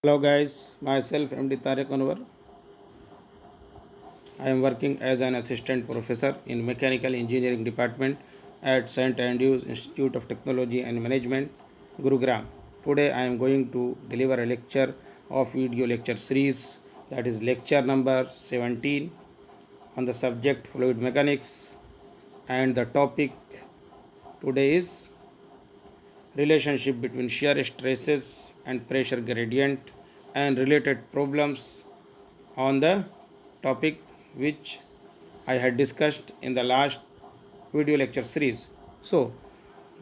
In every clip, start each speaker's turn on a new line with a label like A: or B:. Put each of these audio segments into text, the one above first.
A: Hello guys, myself MD Tariq Anwar. I am working as an assistant professor in mechanical engineering department at St Andrews Institute of Technology and Management, Gurugram. Today I am going to deliver a lecture of video lecture series, that is lecture number 17, on the subject fluid mechanics, and the topic today is relationship between shear stresses and pressure gradient and related problems on the topic which I had discussed in the last video lecture series. So,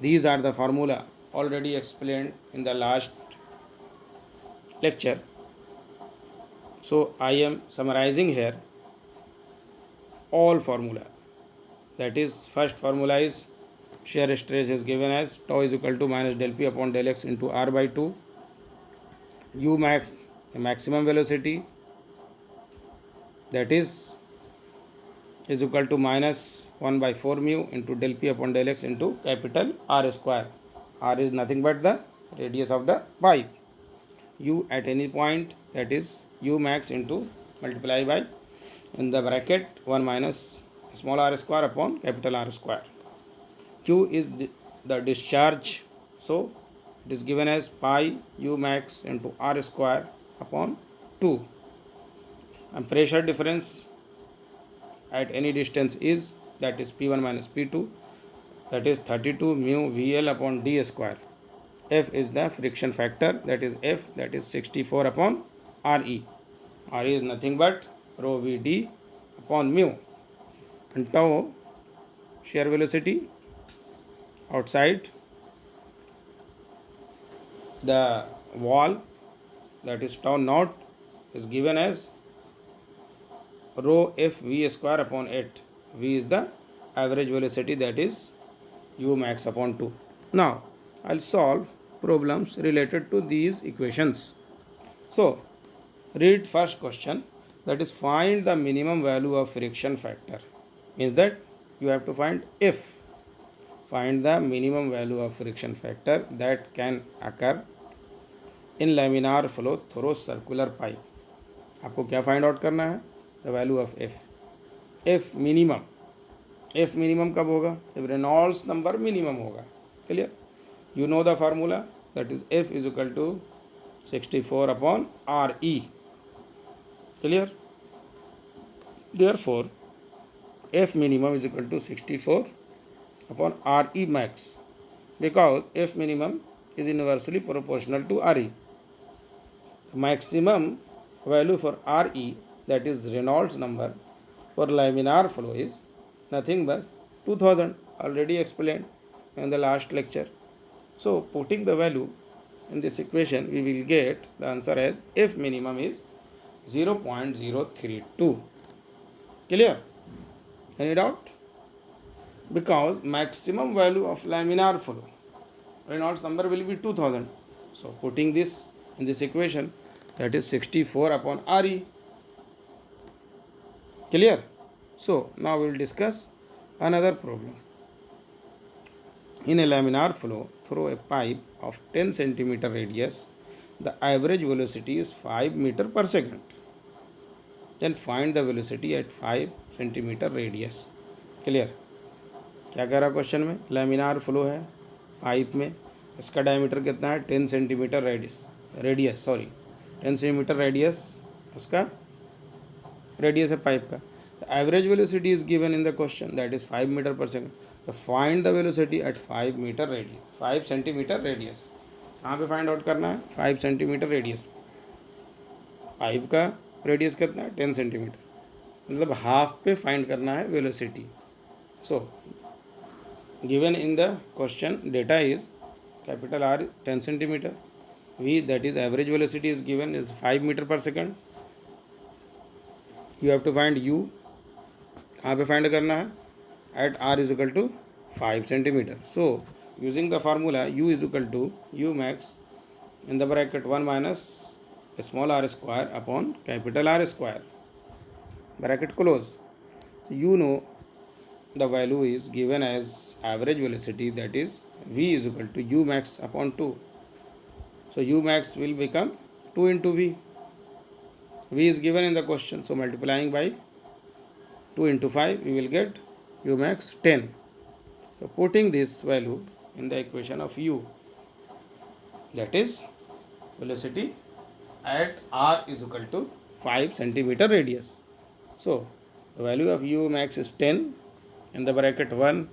A: these are the formula already explained in the last lecture. So, I am summarizing here all formula. That is, first formula is shear stress is given as tau is equal to minus del p upon del x into r by 2. U max, the maximum velocity, that is equal to minus 1 by 4 mu into del p upon del x into capital R square. R is nothing but the radius of the pipe. U at any point, that is U max into multiply by in the bracket 1 minus small r square upon capital R square. Q is the discharge, so it is given as pi U max into R square upon 2. And pressure difference at any distance is, that is P1 minus P2, that is 32 mu VL upon d square. F is the friction factor, that is F, that is 64 upon RE. RE is nothing but rho VD upon mu. And tau, shear velocity outside the wall, that is tau naught, is given as rho F V square upon 8. V is the average velocity, that is U max upon 2. Now, I'll solve problems related to these equations. So, read first question, that is find the minimum value of friction factor. Means that you have to find the minimum value of friction factor that can occur in laminar flow through circular pipe. आपको क्या find out करना है? The value of F minimum कब होगा? जब Reynolds number minimum होगा. Clear? You know the formula, that is F is equal to 64 upon R E. Clear? Therefore, F minimum is equal to 64 upon RE max, because F minimum is inversely proportional to RE. Maximum value for RE, that is Reynolds number, for laminar flow is nothing but 2000, already explained in the last lecture. So, putting the value in this equation, we will get the answer as F minimum is 0.032. Clear? Any doubt? Because maximum value of laminar flow, Reynolds number will be 2000. So, putting this in this equation, that is 64 upon RE. Clear? So, now we will discuss another problem. In a laminar flow through a pipe of 10 centimeter radius, the average velocity is 5 meter per second. Then find the velocity at 5 centimeter radius. Clear? क्या कह रहा question में? Laminar flow है pipe में, इसका diameter कितना है? 10 centimetre radius 10 centimetre radius उसका रेडियस है पाइप का. The average velocity is given in the question, that is 5 metre per second. तो find the velocity at 5 metre radius, 5 centimetre radius. कहाँ पे फाइंड आउट करना है? 5 सेंटीमीटर रेडियस. पाइप का radius कितना है? 10 सेंटीमीटर, मतलब हाफ पे फाइंड करना है velocity. So given in the question data is capital R 10 centimeter, V, that is average velocity, is given is 5 meter per second. You have to find U. कहाँ पे find करना है? at R is equal to 5 centimeter. So using the formula U is equal to U max in the bracket 1 minus small r square upon capital R square, bracket close. So you know the value is given as average velocity, that is V is equal to U max upon 2. So U max will become 2 into V. V is given in the question, so multiplying by 2 into 5, we will get U max 10. So putting this value in the equation of U, that is velocity at r is equal to 5 centimeter radius. So the value of U max is 10, in the bracket 1,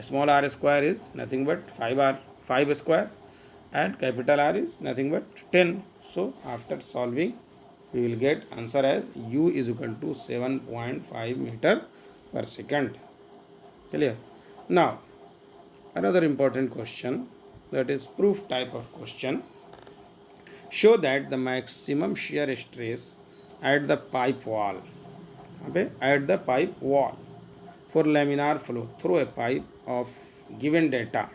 A: small r square is nothing but 5 square, and capital R is nothing but 10. So after solving, we will get answer as U is equal to 7.5 meter per second. Clear? Now another important question, that is proof type of question. Show that the maximum shear stress at the pipe wall, for laminar flow through a pipe of given data,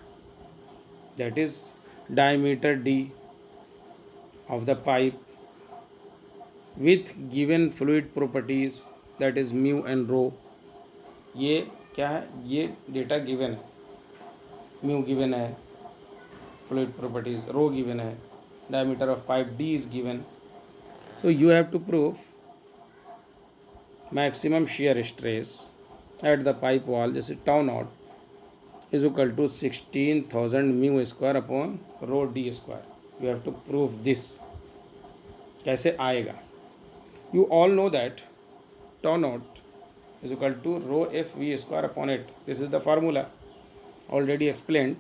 A: that is diameter d of the pipe with given fluid properties, that is mu and rho. ये क्या है, ये data given है, mu given है, fluid properties rho given है, diameter of pipe d is given. So you have to prove maximum shear stress at the pipe wall, this is tau naught, is equal to 16,000 mu square upon rho d square. You have to prove this. कैसे आएगा? You all know that tau naught is equal to rho f v square upon 8. This is the formula already explained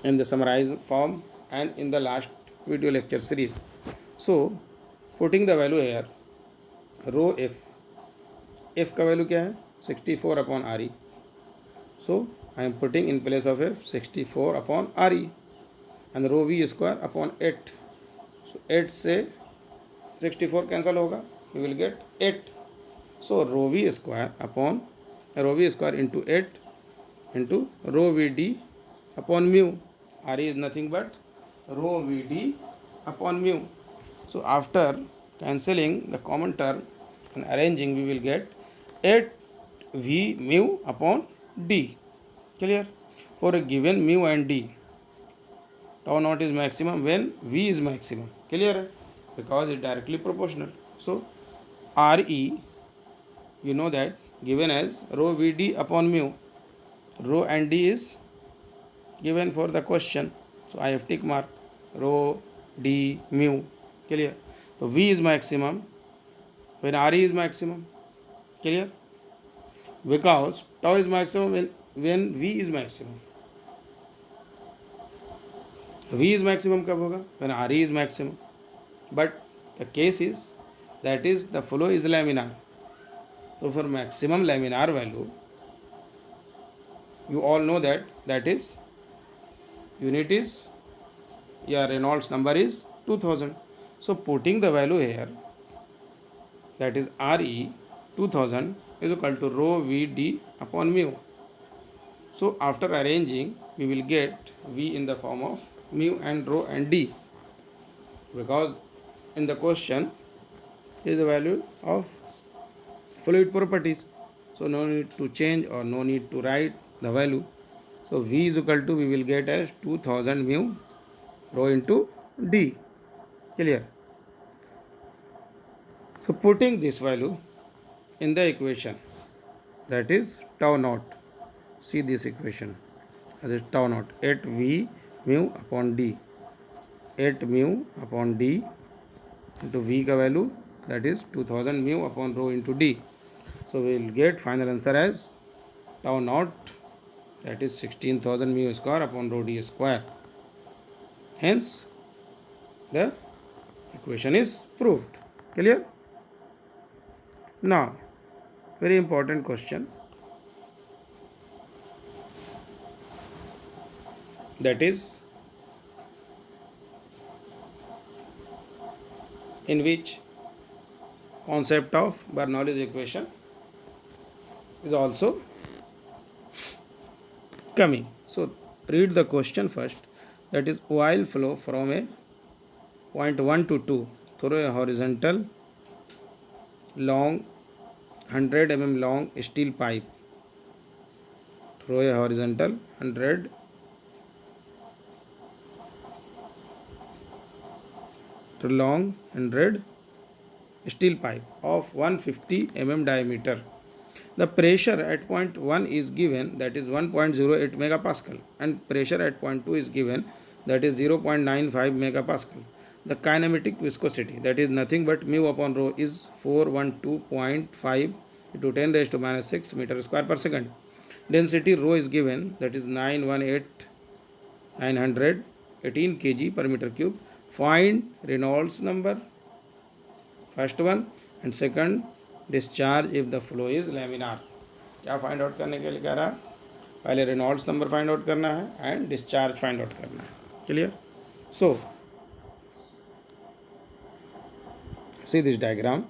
A: in the summarized form and in the last video lecture series. So putting the value here, rho f का value क्या है, 64 upon re. So I am putting in place of f 64 upon re, and rho v square upon 8. So 8 से 64 cancel होगा, we will get 8. So rho v square into 8 into rho v d upon mu. R is nothing but rho v d upon mu. So after cancelling the common term and arranging, we will get 8 v mu upon d. Clear? For a given mu and d, tau naught is maximum when v is maximum. Clear है? Because it's directly proportional. So re, you know that given as rho v d upon mu. Rho and d is given for the question, so I have tick mark rho d mu. Clear? So v is maximum when re is maximum. Clear? Because tau is maximum when v is maximum. V is maximum कब होगा? When re is maximum. But the case is, that is the flow is laminar. So for maximum laminar value, you all know that is unit is, yeah, Reynolds number is 2000. So putting the value here, that is re 2000 is equal to rho v d upon mu. So after arranging, we will get v in the form of mu and rho and d, because in the question is the value of fluid properties, so no need to change or no need to write the value. So v is equal to, we will get as 2000 mu rho into d. Clear? So putting this value in the equation, that is tau naught, see this equation, that is tau naught 8 v mu upon d, 8 mu upon d into v का value, that is 2000 mu upon rho into d. So we will get final answer as tau naught, that is 16,000 mu square upon rho d square. Hence the equation is proved. Clear? Now very important question, that is in which concept of Bernoulli's equation is also coming. So read the question first, that is oil flow from a point 1 to 2 through a horizontal long 100 mm long steel pipe, through a horizontal 100 long and red steel pipe of 150 mm diameter. The pressure at point 1 is given, that is 1.08 megapascal, and pressure at point 2 is given, that is 0.95 megapascal. The kinematic viscosity, that is nothing but mu upon rho, is 412.5 into 10 raised to minus 6 meter square per second. Density rho is given, that is 918 kg per meter cube. Find Reynolds number, first one, and second discharge if the flow is laminar. क्या find out करने के लिए कह रहा है? पहले Reynolds number find out करना है एंड डिस्चार्ज फाइंड आउट करना है. Clear? So see this diagram.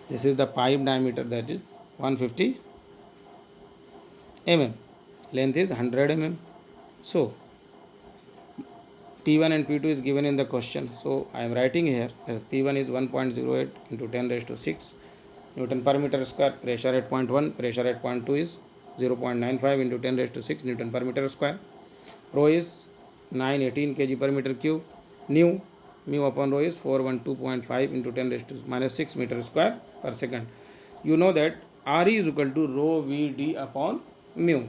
A: This is the pipe diameter, that is 150 mm. Length is 100 mm. So P1 and P2 is given in the question. So I am writing here that P1 is 1.08 into 10 raised to 6 Newton per meter square. Pressure at point 1, pressure at point 2 is 0.95 into 10 raised to 6 Newton per meter square. Rho is 918 kg per meter cube. Mu upon rho is 412.5 into 10 raised to minus 6 meter square per second. You know that Re is equal to rho Vd upon mu.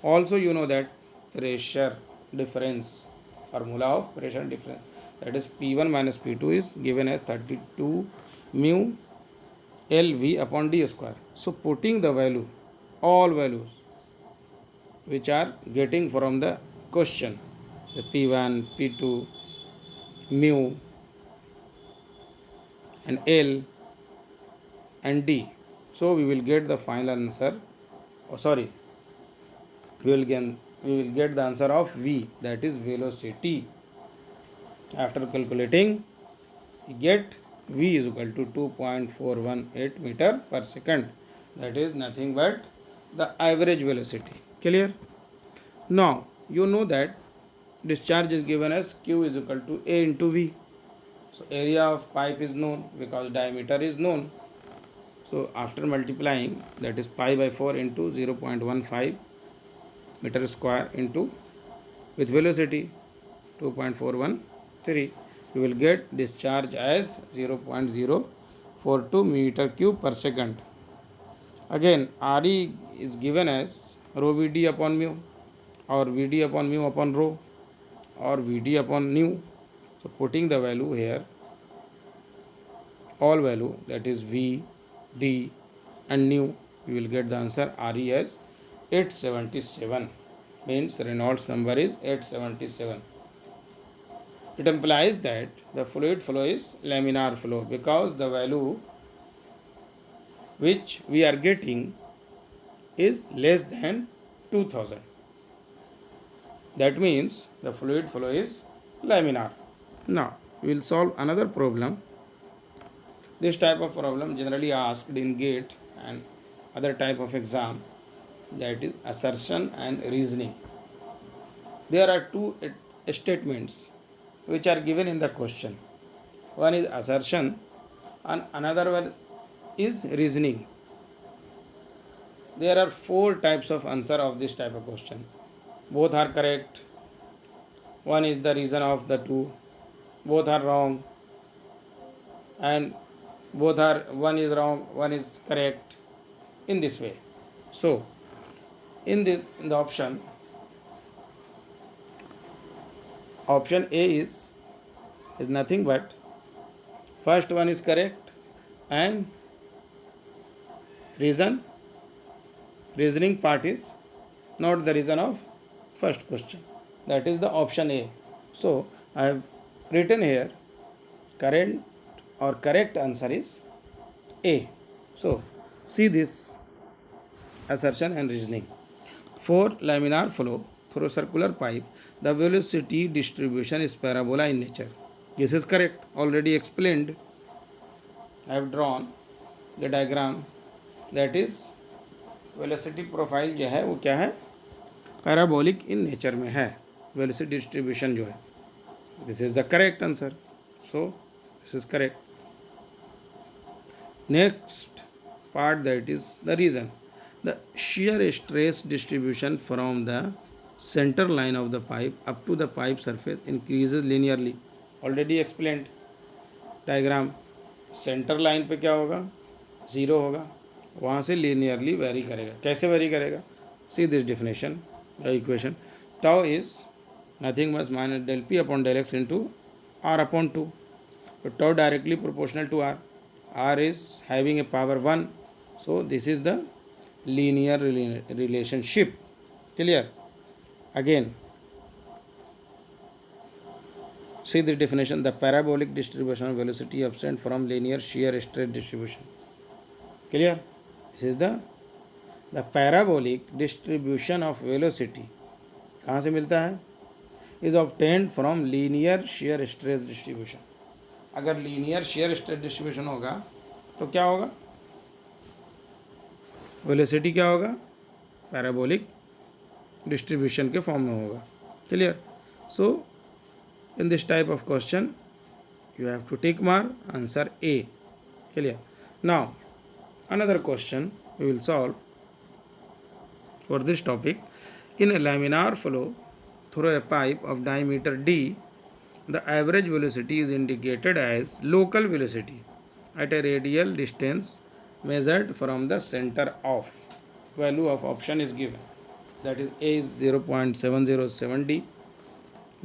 A: Also you know that pressure difference, formula of pressure difference, that is P1 minus P2 is given as 32 mu LV upon d square. So putting the value, all values which are getting from the question, the P1, P2, mu and L and D. So we will get the final answer. We will get the answer of V, that is velocity. After calculating, we get V is equal to 2.418 meter per second. That is nothing but the average velocity. Clear? Now you know that discharge is given as Q is equal to A into V. So area of pipe is known because diameter is known. So after multiplying, that is pi by 4 into 0.15 meter square into with velocity 2.413, you will get discharge as 0.042 meter cube per second. Again Re is given as rho Vd upon mu, or Vd upon mu upon rho, or Vd upon nu. So putting the value here, all value, that is V, D and nu, you will get the answer Re as 877. Means Reynolds number is 877. It implies that the fluid flow is laminar flow because the value which we are getting is less than 2000. That means the fluid flow is laminar. Now we will solve another problem. This type of problem generally asked in GATE and other type of exam, that is assertion and reasoning. There are two statements which are given in the question. One is assertion and another one is reasoning. There are four types of answer of this type of question. Both are correct. One is the reason of the two. Both are wrong. And one is wrong, one is correct, in this way. So in the option A is nothing but first one is correct and reasoning part is not the reason of first question. That is the option A. So I have written here correct answer is A. So see this assertion and reasoning. For laminar flow through circular pipe, the velocity distribution is parabola in nature. This is correct. Already explained. I have drawn the diagram. That is velocity profile जो है वो क्या है? Parabolic in nature में है velocity distribution जो है. This is the correct answer. So this is correct. Next part, that is the reason. The shear stress distribution from the center line of the pipe up to the pipe surface increases linearly. Already explained diagram. Centre line पे क्या होगा, zero होगा, वहाँ से linearly very करेगा. कैसे vary करेगा? See this definition equation. Tau is nothing but minus del P upon del X into R upon two. तो tau directly proportional to R. R is having a power one, so this is the linear relationship. Clear? Again, see this definition: the parabolic distribution of velocity absent from linear shear stress distribution. Clear? This is the parabolic distribution of velocity. कहाँ से मिलता है? is obtained from linear shear stress distribution. अगर linear shear stress distribution होगा तो क्या होगा? Velocity क्या होगा? पैराबोलिक डिस्ट्रीब्यूशन के फॉर्म में होगा. Clear? So in this type of question you have to tick mark answer A. Clear? Now another question we will solve for this topic. In a laminar flow through a pipe of diameter d, the average velocity is indicated as local velocity at a radial distance measured from the center of. Value of option is given, that is A is 0.707 d,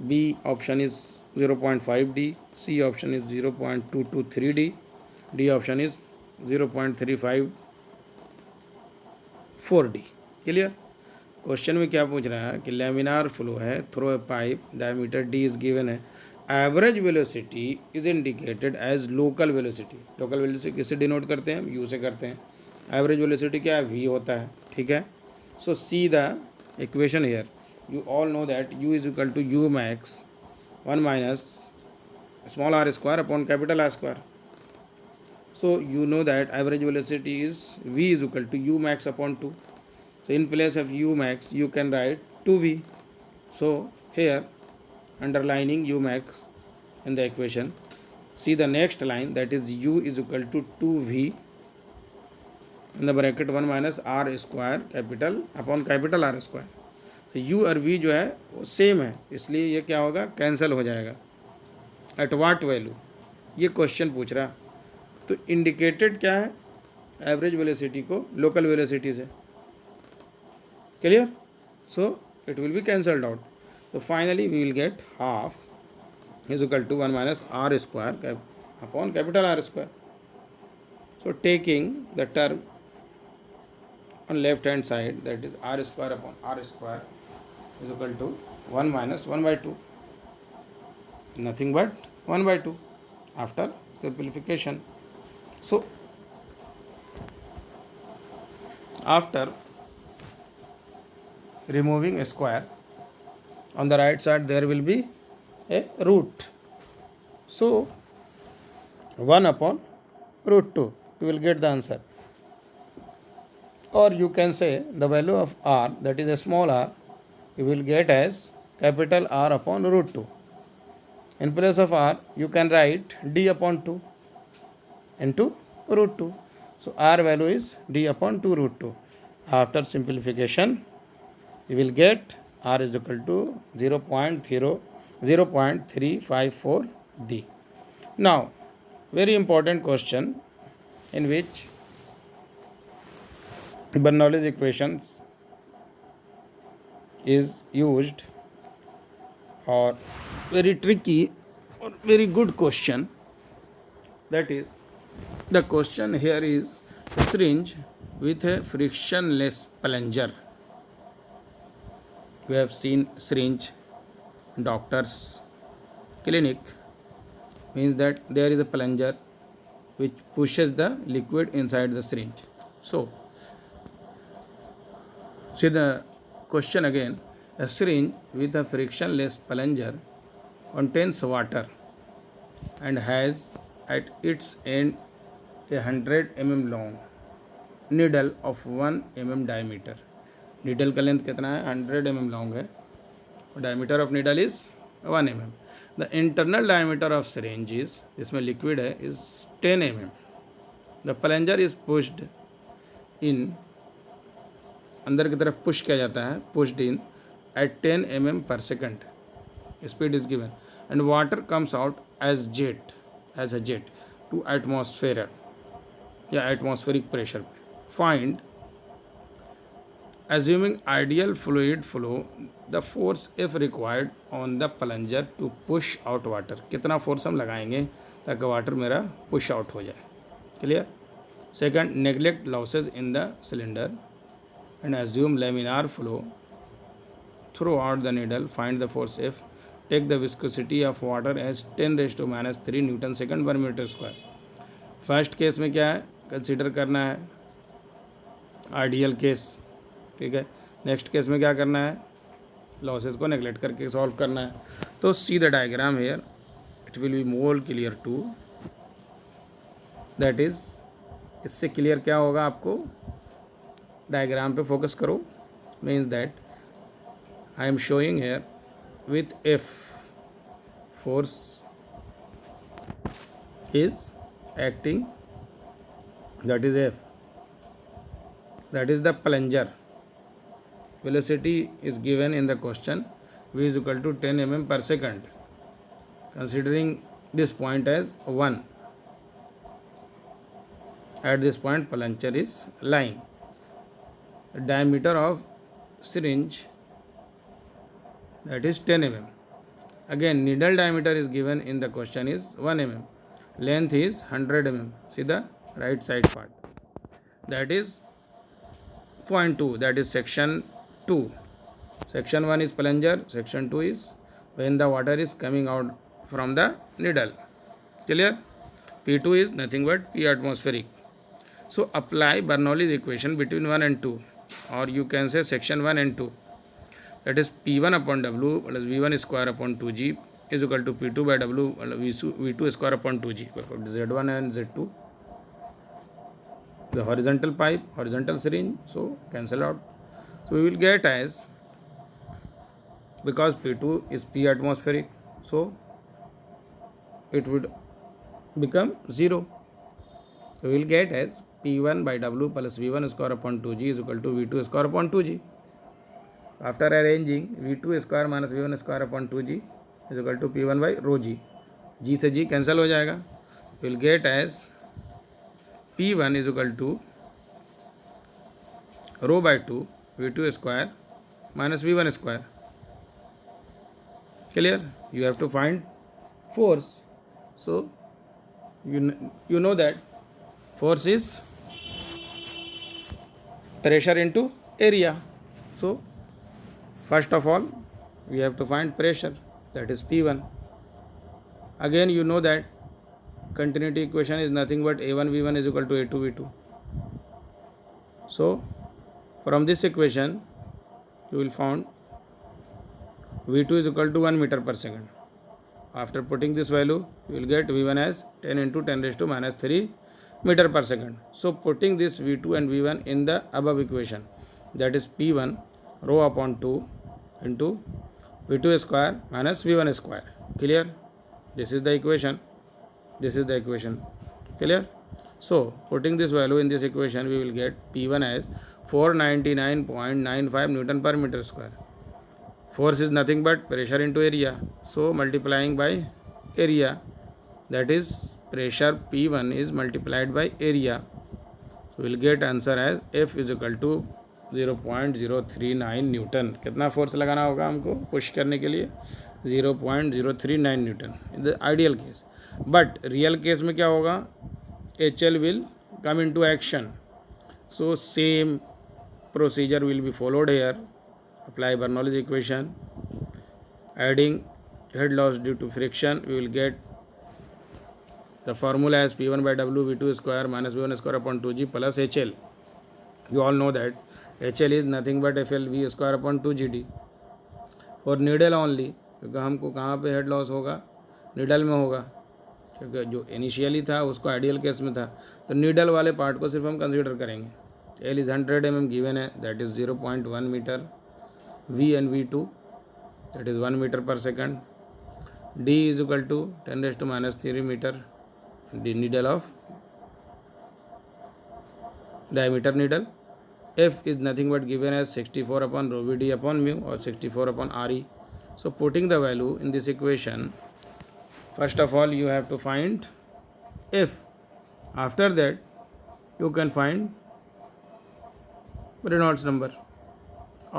A: B option is 0.5 d, C option is 0.223 d, D option is 0.354 d. Clear? Question में क्या पूछ रहा है कि laminar flow है through a pipe, diameter d is given है, average velocity is indicated as local velocity. Local velocity किससे denote करते हैं? हम यू से करते हैं. एवरेज वेलोसिटी क्या है? v होता है. ठीक है. So see the equation here. You all know that u is equal to u max 1 minus small r square upon capital R square. So you know that average velocity is v is equal to u max upon 2. So in place of u max you can write 2v. So here underlining u max in the equation, see the next line, that is u is equal to 2v in the bracket 1 minus r square capital upon capital R square. u और v जो है वो same है, इसलिए ये क्या होगा? Cancel हो जाएगा. At what value? ये क्वेश्चन पूछ रहा. तो इंडिकेटेड क्या है? एवरेज वेलोसिटी को लोकल वेलोसिटी से. Clear? So it will be cancelled out. तो finally we will get half is equal to 1 minus R square upon capital R square. So taking the term on left hand side, that is r square upon r square is equal to 1 minus 1 by 2, nothing but 1 by 2 after simplification. So after removing a square, on the right side there will be a root. So 1 upon root 2, you will get the answer. Or you can say the value of r, that is a small r, you will get as capital R upon root 2. In place of r you can write d upon 2 into root 2. So r value is d upon 2 root 2. After simplification you will get r is equal to 0.354 d. Now very important question in which Bernoulli's equations is used, or very tricky or very good question. That is, the question here is syringe with a frictionless plunger. You have seen syringe doctor's clinic, means that there is a plunger which pushes the liquid inside the syringe. So see the question again. A syringe with a frictionless plunger contains water and has at its end a 100 mm long needle of 1 mm diameter. Needle का length कितना है? 100 mm long है. Diameter of needle is 1 mm. The internal diameter of syringe is, इसमें liquid है, is 10 mm. The plunger is pushed in, अंदर की तरफ push किया जाता है, pushed in at 10 mm per second. Speed is given, and water comes out as a jet to atmospheric pressure. Find, assuming ideal fluid flow, the force if required on the plunger to push out water. कितना force हम लगाएंगे ताकि water मेरा push out हो जाए. Clear. Second, neglect losses in the cylinder and assume laminar flow throughout the needle. Find the force F. Take the viscosity of water as 10 raised to minus 3 Newton second per meter square. First case में क्या है consider करना है, ideal case. ठीक है. Next case में क्या करना है, लॉसेस को नेगलेक्ट करके सॉल्व करना है. तो see the diagram here, it will be more clear to. That is, इससे क्लियर क्या होगा आपको, डायग्राम पे फोकस करो. Means that I am showing here with F force is acting, that is F, that is the plunger. Velocity is given in the question, V is equal to 10 mm per second. Considering this point as 1, at this point plunger is lying. The diameter of syringe, that is 10 mm. Again, needle diameter is given in the question is 1 mm. Length is 100 mm. See the right side part, that is point 2, that is section 2. Section 1 is plunger, section 2 is when the water is coming out from the needle. Clear. P2 is nothing but P atmospheric. So apply Bernoulli's equation between 1 and 2, or you can say section 1 and 2, that is P1 upon W plus V1 square upon 2G is equal to P2 by W V2 square upon 2G. Z1 and Z2, the horizontal pipe, horizontal syringe, so cancel out. So we will get as, because P2 is P atmospheric, so it would become 0. So we will get as P1 by W plus V1 square upon 2G is equal to V2 square upon 2G. After arranging, V2 square minus V1 square upon 2G is equal to P1 by rho G. G से G cancel हो जाएगा. We will get as P1 is equal to rho by 2 V2 square minus V1 square. Clear. You have to find force. So you know that force is pressure into area. So first of all we have to find pressure, that is P1. Again you know that continuity equation is nothing but A1 V1 is equal to A2 V2. So from this equation you will find V2 is equal to 1 meter per second. After putting this value you will get V1 as 10 into 10 raised to minus 3 meter per second. So putting this V2 and V1 in the above equation, that is P1 rho upon 2 into V2 square minus V1 square. Clear. This is the equation. This is the equation. Clear. So putting this value in this equation we will get P1 as 499.95 Newton per meter square. Force is nothing but pressure into area, so multiplying by area, that is pressure P1 is multiplied by area. So we will get answer as F is equal to 0.039 Newton. कितना force लगाना होगा हमको push करने के लिए, 0.039 Newton in the ideal case. But real case में क्या होगा, HL will come into action. So same procedure will be followed here. Apply Bernoulli's equation. Adding head loss due to friction, we will get the formula as P1 by W V2 square minus V1 square upon 2G plus HL. You all know that HL is nothing but FL V square upon 2GD. और needle only, क्योंकि हमको कहाँ पे head loss होगा, needle में होगा, क्योंकि जो इनिशियली था उसको आइडियल केस में था. तो नीडल वाले पार्ट को सिर्फ हम कंसीडर करेंगे. L is 100 mm गिवन है, that is 0.1 metre. V and V2, that is 1 meter per second. D is equal to 10 raised to minus 3 meter, the needle of diameter needle. F is nothing but given as 64 upon rho v d upon mu or 64 upon re. So putting the value in this equation, first of all you have to find F. After that you can find Reynolds number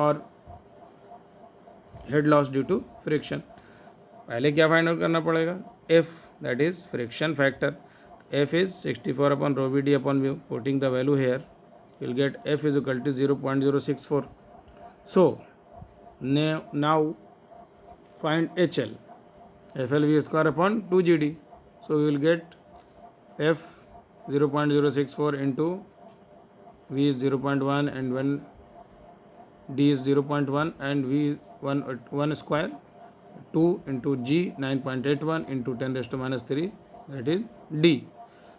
A: और head loss due to friction. पहले क्या find out करना पड़ेगा? F, that is friction factor. F is 64 upon rho V D upon mu. Putting the value here will get F is equal to 0.064. So now find H L. F L V square upon 2 GD. So we will get F 0.064 into v is 0.1 and when d is 0.1 and v 1 square 2 into g 9.81 into 10 raised to minus 3, that is d.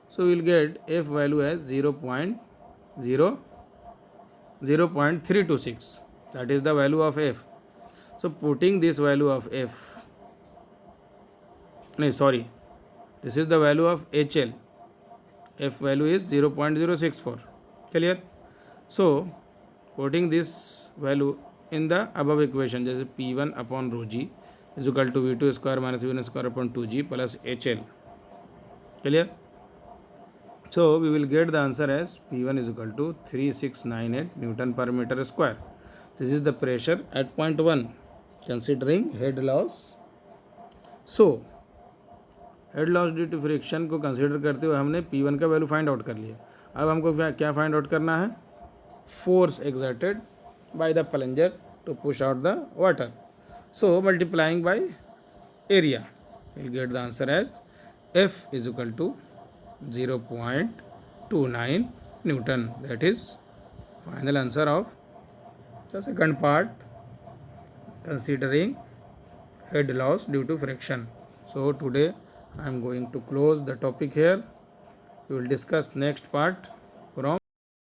A: So we will get f value as 0.326. That is the value of f. So putting this value of f, no sorry, this is the value of HL. F value is 0.064. Clear? So putting this value in the above equation, जैसे P1 upon rho g is equal to V2 square minus V1 square upon 2g plus HL. Clear? So we will get the answer as P1 is equal to 3698 Newton per meter square. This is the pressure at point 1 considering head loss. So head loss due to friction को consider करते हुए हमने P1 का value find out कर लिया. अब हमको क्या फाइंड आउट करना है? Force exerted by the plunger to push out the water. So multiplying by area, we'll get the answer as F is equal to 0.29 Newton. That is final answer of the second part considering head loss due to friction. So today I am going to close the topic here. We will discuss next part